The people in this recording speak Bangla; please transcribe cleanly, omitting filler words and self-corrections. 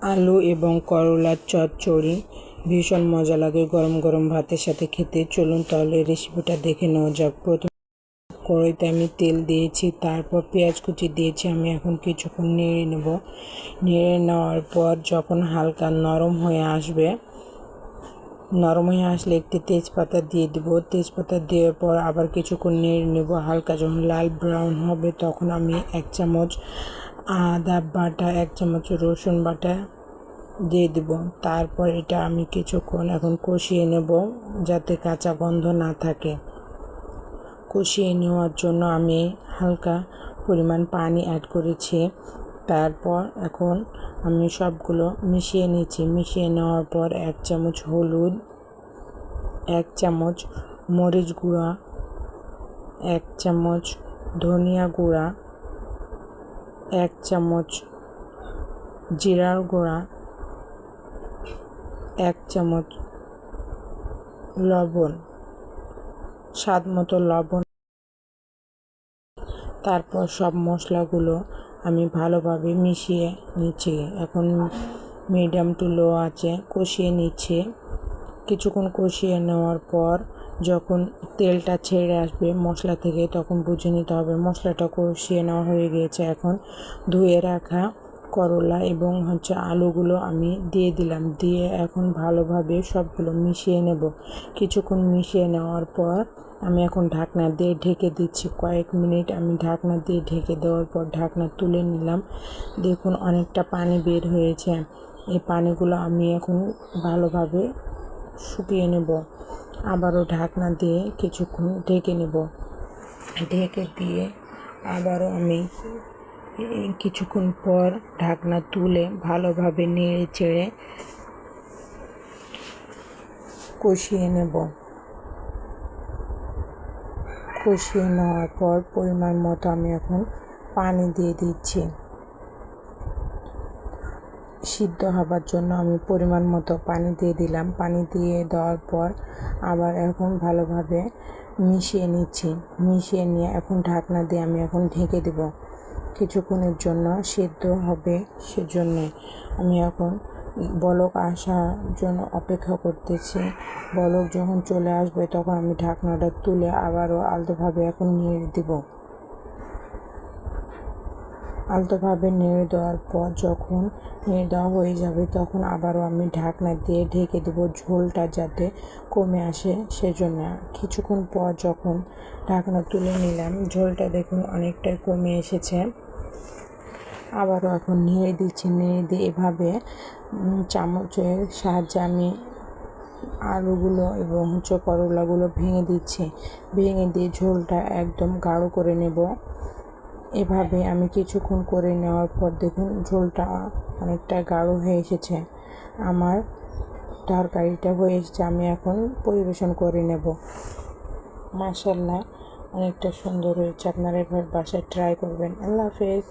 আলু এবং করলার চচ্চড়ি ভীষণ মজা লাগে গরম গরম ভাতের সাথে খেতে। চলুন তাহলে রেসিপিটা দেখে নেওয়া যাক। প্রথমে কড়াইতে আমি তেল দিয়েছি, তারপর পেঁয়াজ কুচি দিয়েছি। আমি এখন কিছুক্ষণ নেড়ে নেব। নেড়ে নেওয়ার পর যখন হালকা নরম হয়ে আসলে একটি তেজপাতা দিয়ে দেব। তেজপাতা দেওয়ার পর আবার কিছুক্ষণ নেড়ে নেব। হালকা যখন লাল ব্রাউন হবে তখন আমি 1 চামচ আদা বাটা, 1 চামচ রসুন বাটা দিয়ে দেব। তারপর এটা আমি কিছুক্ষণ এখন কষিয়ে নেব যাতে কাঁচা গন্ধ না থাকে। কষিয়ে নেওয়ার জন্য আমি হালকা পরিমাণ পানি অ্যাড করেছি। তারপর এখন আমি সবগুলো মিশিয়ে নিচ্ছি। মিশিয়ে নেওয়ার পর 1 চামচ হলুদ, 1 চামচ মরিচ গুঁড়া, 1 চামচ ধনিয়া গুঁড়া, 1 চামচ জিরার গুঁড়া, 1 চামচ লবণ, স্বাদ মতো লবণ। তারপর সব মশলাগুলো আমি ভালোভাবে মিশিয়ে নিচ্ছি। এখন মিডিয়াম টু লো আঁচে কষিয়ে নিচ্ছি। কিছুক্ষণ কষিয়ে নেওয়ার পর যখন তেলটা ছেড়ে আসবে মশলা থেকে তখন বুঝে নিতে হবে মশলাটা কষিয়ে নেওয়া হয়ে গিয়েছে। এখন ধুয়ে রাখা করলা এবং আলুগুলো আমি দিয়ে দিলাম। দিয়ে এখন ভালোভাবে সবগুলো মিশিয়ে নেব। কিছুক্ষণ মিশিয়ে নেওয়ার পর আমি এখন ঢাকনা দিয়ে ঢেকে দিচ্ছি। কয়েক মিনিট আমি ঢাকনা দিয়ে ঢেকে দেওয়ার পর ঢাকনা তুলে নিলাম। দেখুন অনেকটা পানি বের হয়েছে। এই পানিগুলো আমি এখন ভালোভাবে শুকিয়ে নেব। আবারও ঢাকনা দিয়ে কিছুক্ষণ ঢেকে নেব। ঢেকে দিয়ে আবারও আমি কিছুক্ষণ পর ঢাকনা তুলে ভালোভাবে নেড়ে চেড়ে কষিয়ে নেব। কষিয়ে নেওয়ার পর পরিমাণ মতো আমি এখন পানি দিয়ে দিচ্ছি। সিদ্ধ হবার জন্য আমি পরিমাণ মতো পানি দিয়ে দিলাম। পানি দিয়ে দেওয়ার পর আবার এখন ভালোভাবে মিশিয়ে নিচ্ছি। মিশিয়ে নিয়ে এখন ঢাকনা দিয়ে আমি এখন ঢেকে দেব। কিছুক্ষণের জন্য সিদ্ধ হবে, সেজন্য আমি এখন বলক আসার জন্য অপেক্ষা করতেছি। বলক যখন চলে আসবে তখন আমি ঢাকনাটা তুলে আবারও আলতোভাবে এখন নেড়ে দেব। আলতোভাবে নেড়ে দেওয়ার পর যখন নেড়ে দেওয়া হয়ে যাবে তখন আবারও আমি ঢাকনা দিয়ে ঢেকে দেবো ঝোলটা যাতে কমে আসে সেজন্য। কিছুক্ষণ পর যখন ঢাকনা তুলে নিলাম ঝোলটা দেখুন অনেকটাই কমে এসেছে। আবারও এখন নেড়ে দিচ্ছি। নেড়ে দিয়ে এভাবে চামচের সাহায্যে আমি আলুগুলো এবং করলাগুলো ভেঙে দিচ্ছি। ভেঙে দিয়ে ঝোলটা একদম গাঢ় করে নেব। এভাবে আমি কিছুক্ষণ করে নেওয়ার পর দেখুন ঝোলটা অনেকটা গাঢ় হয়ে এসেছে। আমার তরকারিটা হয়ে এসেছে। আমি এখন পরিবেশন করে নেব। মাশাআল্লাহ অনেকটা সুন্দর হয়েছে। আপনারা এভাবে বাসায় ট্রাই করবেন। আল্লাহ হাফেজ।